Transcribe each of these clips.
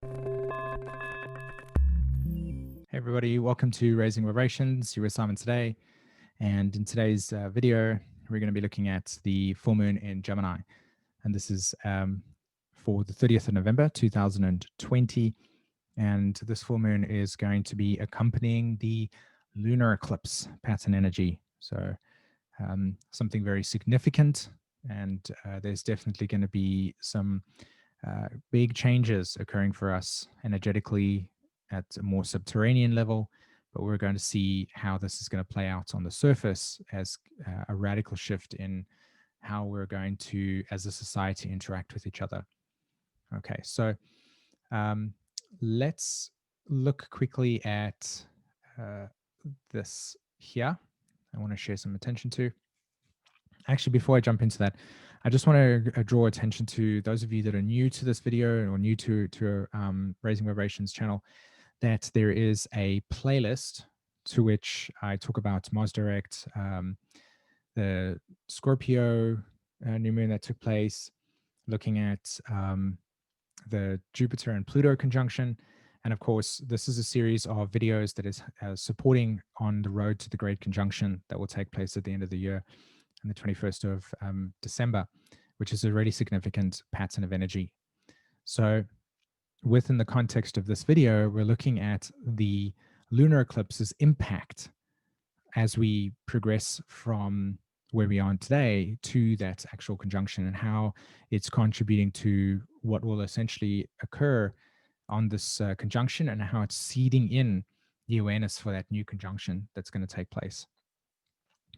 Hey everybody, welcome to Raising Vibrations. You're with Simon today, and in today's video, we're going to be looking at the full moon in Gemini, and this is for the 30th of November 2020, and this full moon is going to be accompanying the lunar eclipse pattern energy. So something very significant, and there's definitely going to be some big changes occurring for us energetically at a more subterranean level, but we're going to see how this is going to play out on the surface as a radical shift in how we're going to, as a society, interact with each other. Okay, so let's look quickly at this here. I want to share some attention to. Actually, before I jump into that, I just want to draw attention to those of you that are new to this video or new to Raising Vibrations channel, that there is a playlist to which I talk about Mars Direct, the Scorpio new moon that took place, looking at the Jupiter and Pluto conjunction. And of course, this is a series of videos that is supporting on the road to the Great Conjunction that will take place at the end of the year on the 21st of December, which is a really significant pattern of energy. So within the context of this video, we're looking at the lunar eclipse's impact as we progress from where we are today to that actual conjunction, and how it's contributing to what will essentially occur on this conjunction, and how it's seeding in the awareness for that new conjunction that's going to take place.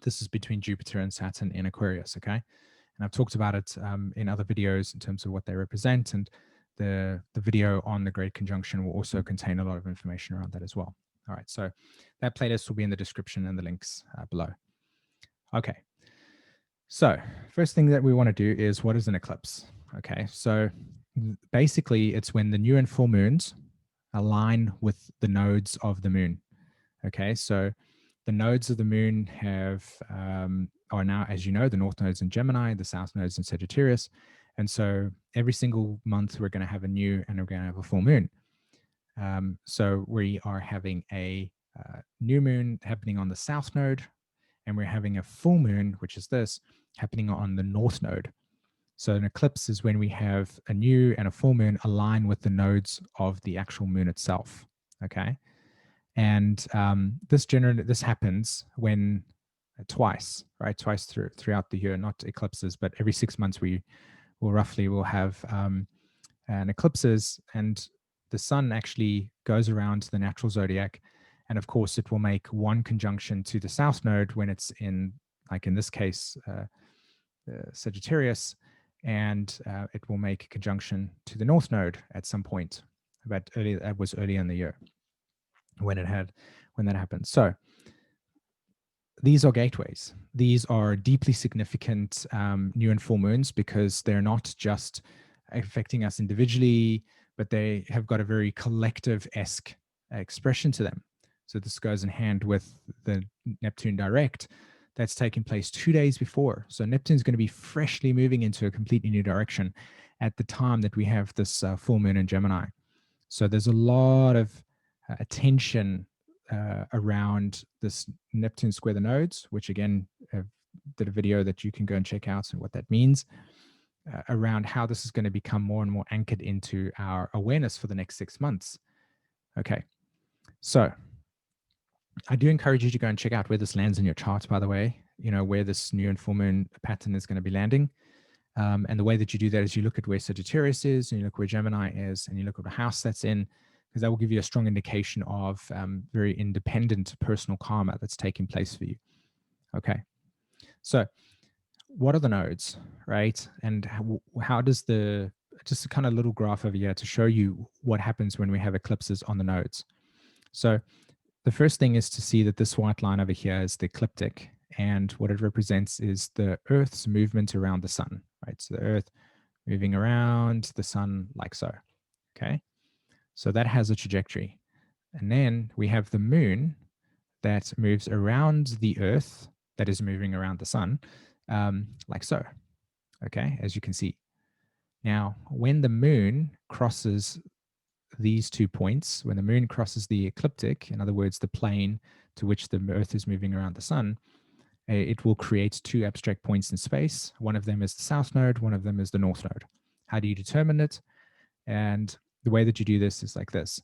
This is between Jupiter and Saturn in Aquarius, okay? And I've talked about it in other videos in terms of what they represent, and the video on the Great Conjunction will also contain a lot of information around that as well. All right, so that playlist will be in the description and the links below. Okay, so first thing that we want to do is, what is an eclipse? Okay, so basically it's when the new and full moons align with the nodes of the moon. Okay, so the nodes of the moon are now, as you know, the north nodes in Gemini, the south nodes in Sagittarius. And so every single month we're going to have a new and we're going to have a full moon. So we are having a new moon happening on the south node, and we're having a full moon, which is this, happening on the north node. So an eclipse is when we have a new and a full moon align with the nodes of the actual moon itself. Okay. And this happens when twice throughout the year, not eclipses, but every 6 months we will have an eclipses, and the sun actually goes around the natural zodiac, and of course it will make one conjunction to the south node when it's in, like in this case, Sagittarius, and it will make a conjunction to the north node at some point. That was early in the year when that happened. So these are gateways. These are deeply significant new and full moons, because they're not just affecting us individually, but they have got a very collective-esque expression to them. So this goes in hand with the Neptune direct that's taking place 2 days before. So Neptune's going to be freshly moving into a completely new direction at the time that we have this full moon in Gemini. So there's a lot of attention around this Neptune square the nodes, which again, did a video that you can go and check out and what that means, around how this is going to become more and more anchored into our awareness for the next 6 months. Okay, so I do encourage you to go and check out where this lands in your chart, by the way, where this new and full moon pattern is going to be landing. And the way that you do that is you look at where Sagittarius is, and you look where Gemini is, and you look at the house that's in, because that will give you a strong indication of very independent personal karma that's taking place for you. Okay. So what are the nodes, right? And how does just a kind of little graph over here to show you what happens when we have eclipses on the nodes. So the first thing is to see that this white line over here is the ecliptic, and what it represents is the Earth's movement around the sun, right? So the Earth moving around the sun like so, okay? So that has a trajectory. And then we have the moon that moves around the Earth, that is moving around the sun, like so, okay, as you can see. Now, when the moon crosses these 2 points, when the moon crosses the ecliptic, in other words, the plane to which the Earth is moving around the sun, it will create 2 abstract points in space. One of them is the south node, one of them is the north node. How do you determine it? And the way that you do this is like this.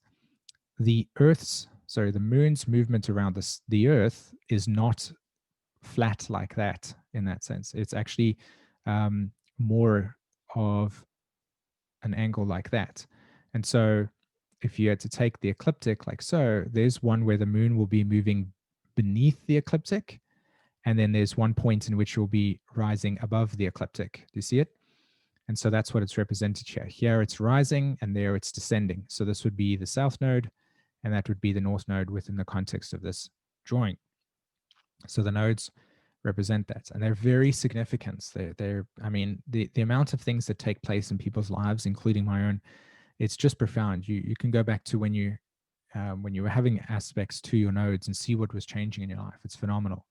The moon's movement around the Earth is not flat like that in that sense. It's actually more of an angle like that. And so if you had to take the ecliptic like so, there's one where the moon will be moving beneath the ecliptic, and then there's one point in which it will be rising above the ecliptic. Do you see it? And so that's what it's represented here. Here it's rising, and there it's descending. So this would be the south node, and that would be the north node within the context of this drawing. So the nodes represent that, and they're very significant. I mean, the amount of things that take place in people's lives, including my own, it's just profound. You can go back to when you were having aspects to your nodes and see what was changing in your life. It's phenomenal.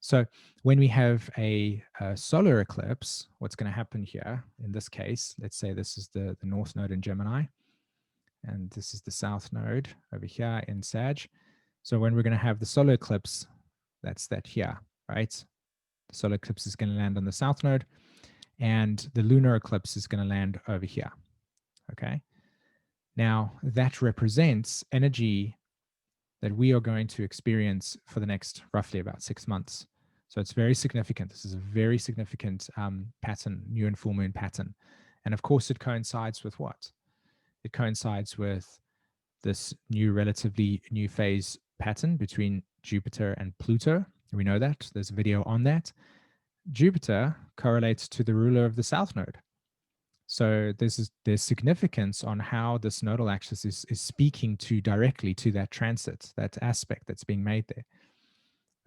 So when we have a solar eclipse, what's going to happen here in this case, let's say this is the north node in Gemini, and this is the south node over here in Sag. So when we're going to have the solar eclipse, that's that here, right? The solar eclipse is going to land on the south node, and the lunar eclipse is going to land over here, okay? Now, that represents energy that we are going to experience for the next roughly about 6 months. So it's very significant. This is a very significant pattern, new and full moon pattern. And of course, it coincides with what? It coincides with this relatively new phase pattern between Jupiter and Pluto. We know that. There's a video on that. Jupiter correlates to the ruler of the south node. So there's significance on how this nodal axis is speaking to directly to that transit, that aspect that's being made there.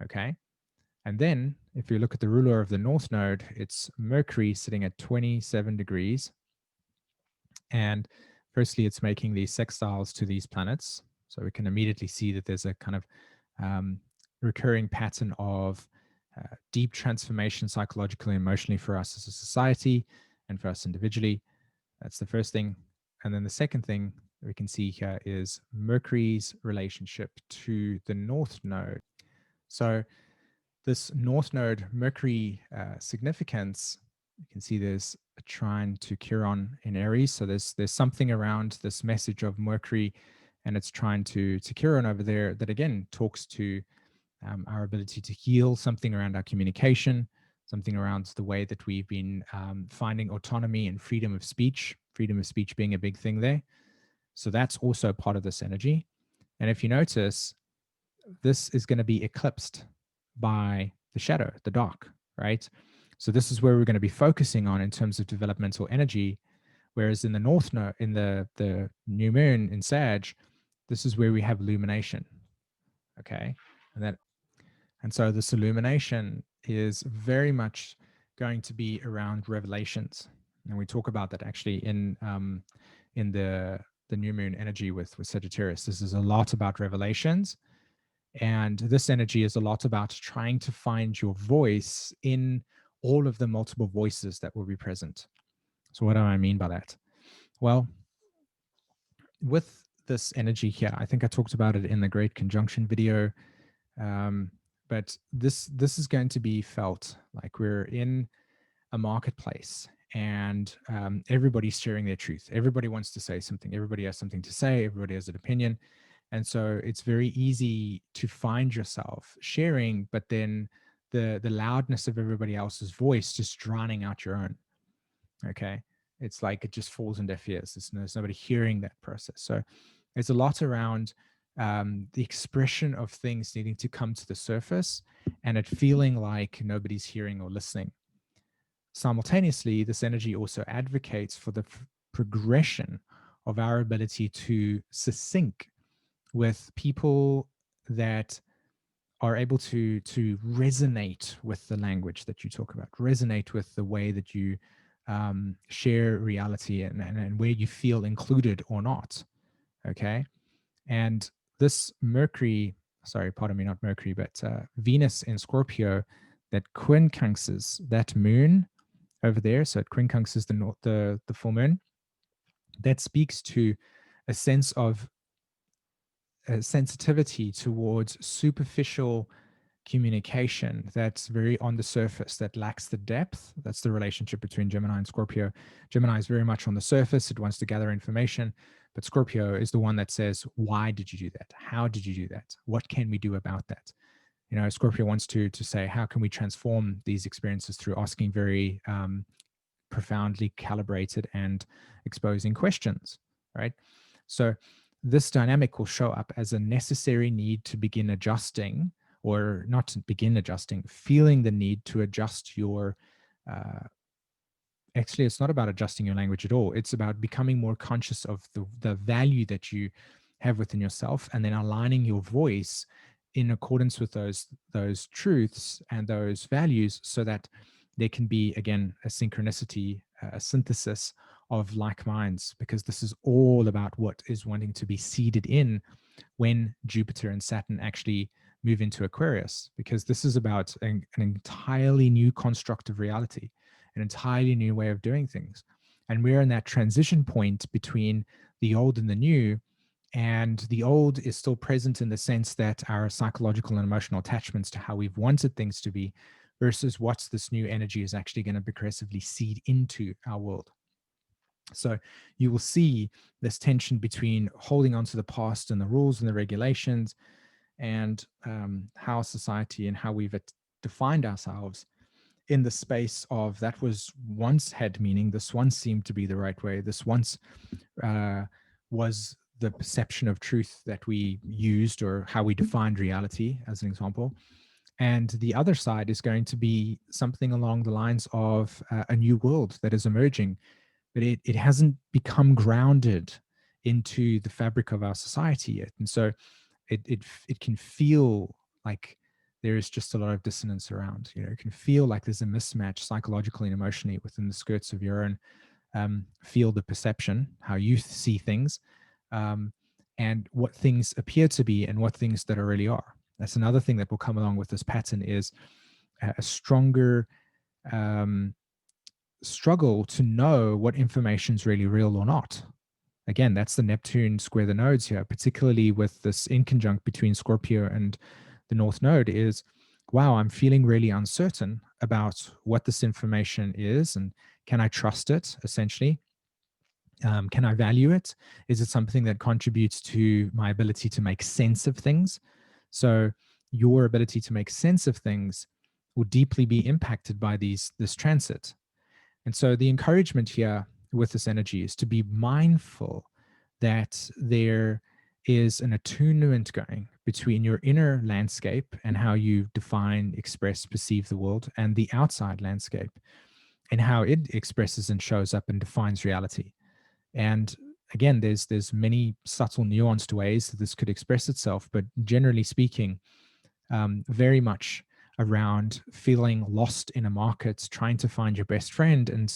Okay. And then if you look at the ruler of the north node, it's Mercury sitting at 27 degrees. And firstly, it's making these sextiles to these planets. So we can immediately see that there's a kind of recurring pattern of deep transformation psychologically and emotionally for us as a society and for us individually. That's the first thing. And then the second thing we can see here is Mercury's relationship to the north node. So this north node Mercury significance, you can see there's a trine to Chiron in Aries. So there's something around this message of Mercury and it's trine to Chiron over there that again talks to our ability to heal, something around our communication, something around the way that we've been finding autonomy and freedom of speech being a big thing there. So that's also part of this energy. And if you notice, this is going to be eclipsed by the shadow, the dark, right? So this is where we're going to be focusing on in terms of developmental energy. Whereas in the north node, in the new moon in Sag, this is where we have illumination. Okay. And so this illumination is very much going to be around revelations. And we talk about that actually in the new moon energy with Sagittarius. This is a lot about revelations. And this energy is a lot about trying to find your voice in all of the multiple voices that will be present. So what do I mean by that? Well, with this energy here, I think I talked about it in the Great Conjunction video. But this is going to be felt like we're in a marketplace and everybody's sharing their truth. Everybody wants to say something. Everybody has something to say. Everybody has an opinion. And so it's very easy to find yourself sharing, but then the loudness of everybody else's voice just drowning out your own. Okay. It's like it just falls in deaf ears. There's nobody hearing that process. So it's a lot around the expression of things needing to come to the surface and it feeling like nobody's hearing or listening. Simultaneously, this energy also advocates for the progression of our ability to sync with people that are able to resonate with the language that you talk about, resonate with the way that you share reality and where you feel included or not. Okay. And this Mercury, pardon me, not Mercury, but Venus in Scorpio that quincunxes that moon over there. So it quincunxes the full moon. That speaks to a sense of sensitivity towards superficial communication that's very on the surface, that lacks the depth. That's the relationship between Gemini and Scorpio. Gemini is very much on the surface, it wants to gather information, but Scorpio is the one that says, why did you do that? How did you do that? What can we do about that? You know, Scorpio wants to say, how can we transform these experiences through asking very profoundly calibrated and exposing questions, right? So this dynamic will show up as a necessary need to begin adjusting, or not to begin adjusting, feeling the need to adjust your uh, actually, it's not about adjusting your language at all. It's about becoming more conscious of the value that you have within yourself, and then aligning your voice in accordance with those truths and those values, so that there can be, again, a synchronicity, a synthesis of like minds, because this is all about what is wanting to be seeded in when Jupiter and Saturn actually move into Aquarius, because this is about an entirely new construct of reality, an entirely new way of doing things. And we're in that transition point between the old and the new. And the old is still present in the sense that our psychological and emotional attachments to how we've wanted things to be, versus what's this new energy is actually going to progressively seed into our world. So you will see this tension between holding on to the past and the rules and the regulations, and how society and how we've defined ourselves in the space of that was once had meaning, this once seemed to be the right way, this once was the perception of truth that we used, or how we defined reality, as an example. And the other side is going to be something along the lines of a new world that is emerging, but it hasn't become grounded into the fabric of our society yet. And so it can feel like there is just a lot of dissonance around. You know, it can feel like there's a mismatch psychologically and emotionally within the skirts of your own field of perception, how you see things, um, and what things appear to be and what things that really are. That's another thing that will come along with this pattern, is a stronger um, struggle to know what information is really real or not. Again, that's the Neptune square the nodes here, particularly with this inconjunct between Scorpio and the North Node, is, wow, I'm feeling really uncertain about what this information is, and can I trust it, essentially? Can I value it? Is it something that contributes to my ability to make sense of things? So your ability to make sense of things will deeply be impacted by this transit. And so the encouragement here with this energy is to be mindful that there is an attunement going between your inner landscape and how you define, express, perceive the world, and the outside landscape and how it expresses and shows up and defines reality. And again, there's many subtle, nuanced ways that this could express itself, but generally speaking, very much around feeling lost in a market, trying to find your best friend, and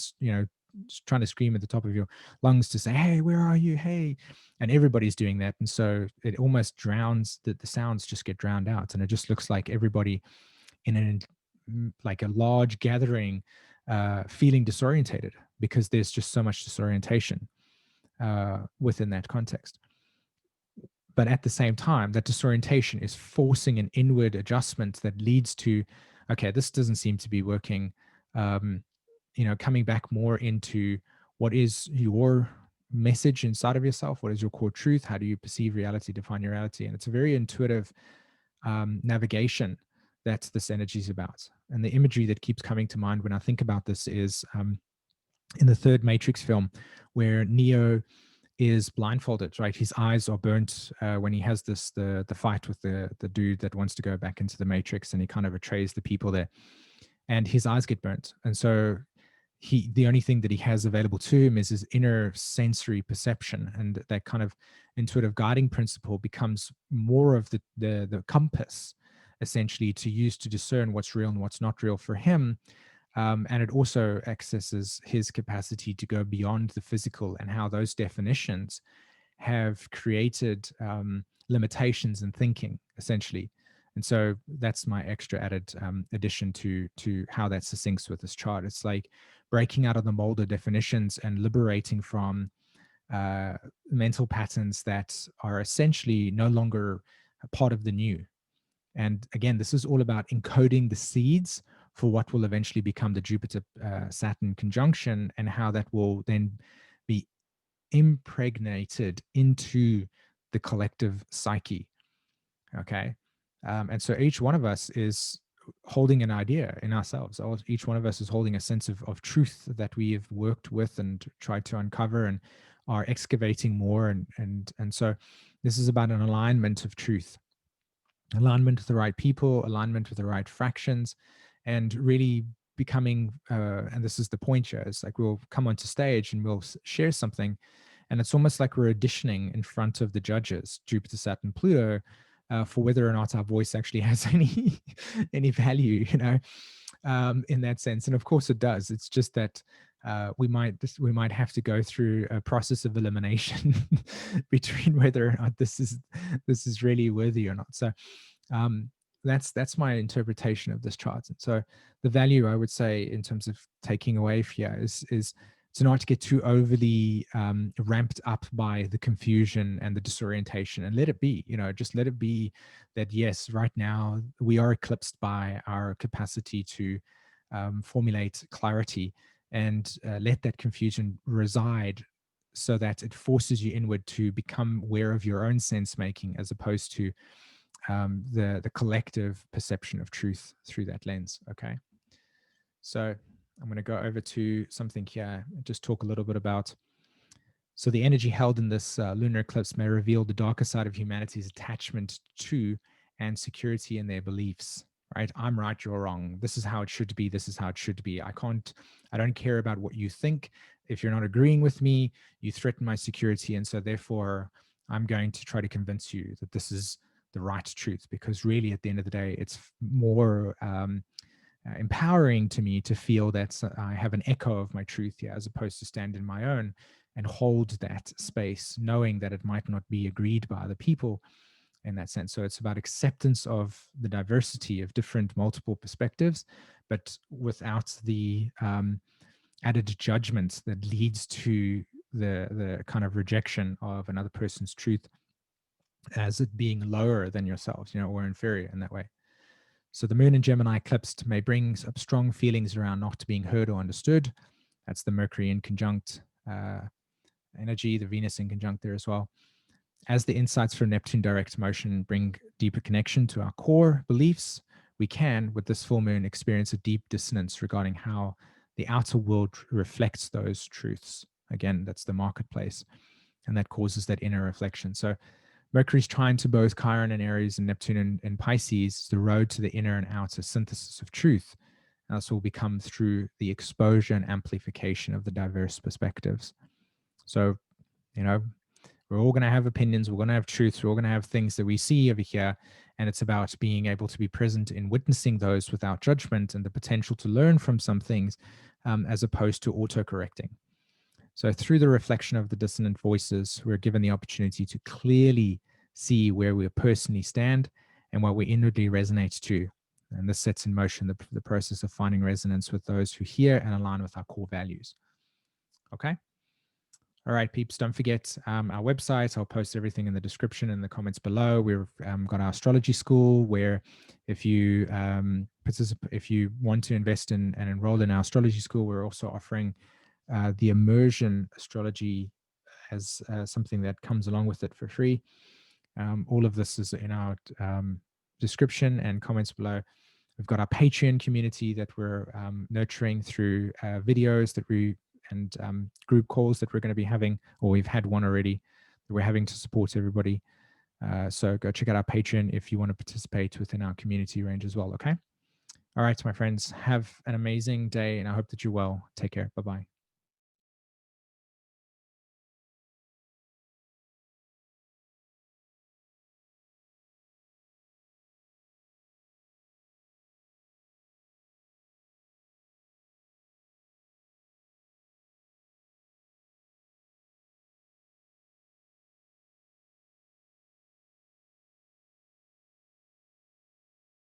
trying to scream at the top of your lungs to say, "Hey, where are you? Hey!" And everybody's doing that, and so it almost drowns. The sounds just get drowned out, and it just looks like everybody in like a large gathering, feeling disorientated, because there's just so much disorientation within that context. But at the same time, that disorientation is forcing an inward adjustment that leads to, okay, this doesn't seem to be working. Coming back more into what is your message inside of yourself, what is your core truth, how do you perceive reality, define your reality. And it's a very intuitive navigation that this energy is about. And the imagery that keeps coming to mind when I think about this is in the third Matrix film, where Neo is blindfolded, right? His eyes are burnt when he has the fight with the dude that wants to go back into the Matrix, and he kind of betrays the people there, and his eyes get burnt. And so the only thing that he has available to him is his inner sensory perception, and that kind of intuitive guiding principle becomes more of the compass, essentially, to use to discern what's real and what's not real for him. And it also accesses his capacity to go beyond the physical, and how those definitions have created limitations in thinking, essentially. And so that's my extra added addition to how that syncs with this chart. It's like breaking out of the mold of definitions and liberating from mental patterns that are essentially no longer a part of the new. And again, this is all about encoding the seeds for what will eventually become the Jupiter Saturn conjunction, and how that will then be impregnated into the collective psyche. Okay. And so each one of us is holding an idea in ourselves. Each one of us is holding a sense of truth that we have worked with and tried to uncover and are excavating more. And so this is about an alignment of truth, alignment with the right people, alignment with the right fractions, and really becoming, and this is the point here, is like we'll come onto stage and we'll share something, and it's almost like we're auditioning in front of the judges, Jupiter, Saturn, Pluto, for whether or not our voice actually has any value, in that sense. And of course it does. It's just that we might have to go through a process of elimination between whether or not this is really worthy or not. So that's my interpretation of this chart. And so the value, I would say, in terms of taking away here is to not get too overly ramped up by the confusion and the disorientation, and let it be, just let it be that, yes, right now we are eclipsed by our capacity to formulate clarity, and let that confusion reside, so that it forces you inward to become aware of your own sense making, as opposed to the collective perception of truth through that lens. Okay. So I'm going to go over to something here and just talk a little bit about. So the energy held in this lunar eclipse may reveal the darker side of humanity's attachment to and security in their beliefs. Right? I'm right, you're wrong. This is how it should be. This is how it should be. I don't care about what you think. If you're not agreeing with me, you threaten my security. And so therefore, I'm going to try to convince you that this is the right truth, because really at the end of the day, it's more empowering to me to feel that I have an echo of my truth here, as opposed to stand in my own and hold that space, knowing that it might not be agreed by other people in that sense. So it's about acceptance of the diversity of different multiple perspectives, but without the added judgment that leads to the kind of rejection of another person's truth as it being lower than yourselves, or inferior in that way. So the moon in Gemini eclipsed may bring up strong feelings around not being heard or understood. That's the Mercury in conjunct energy, the Venus in conjunct there as well. As the insights from Neptune direct motion bring deeper connection to our core beliefs, we can, with this full moon, experience a deep dissonance regarding how the outer world reflects those truths. Again, that's the marketplace, and that causes that inner reflection. So Mercury's trine to both Chiron and Aries and Neptune and Pisces is the road to the inner and outer synthesis of truth. And this will become through the exposure and amplification of the diverse perspectives. So, we're all going to have opinions, we're going to have truths, we're all going to have things that we see over here. And it's about being able to be present in witnessing those without judgment, and the potential to learn from some things, as opposed to auto-correcting. So through the reflection of the dissonant voices, we're given the opportunity to clearly see where we personally stand and what we inwardly resonate to. And this sets in motion the process of finding resonance with those who hear and align with our core values. Okay. All right, peeps, don't forget our website. I'll post everything in the description and the comments below. We've got our astrology school, where if you if you want to invest in and enroll in our astrology school, we're also offering the immersion astrology as something that comes along with it for free. All of this is in our description and comments below. We've got our Patreon community that we're nurturing through videos that and group calls that we're going to be having, or we've had one already that we're having to support everybody. So go check out our Patreon if you want to participate within our community range as well. Okay. All right, my friends, have an amazing day, and I hope that you're well. Take care. Bye-bye.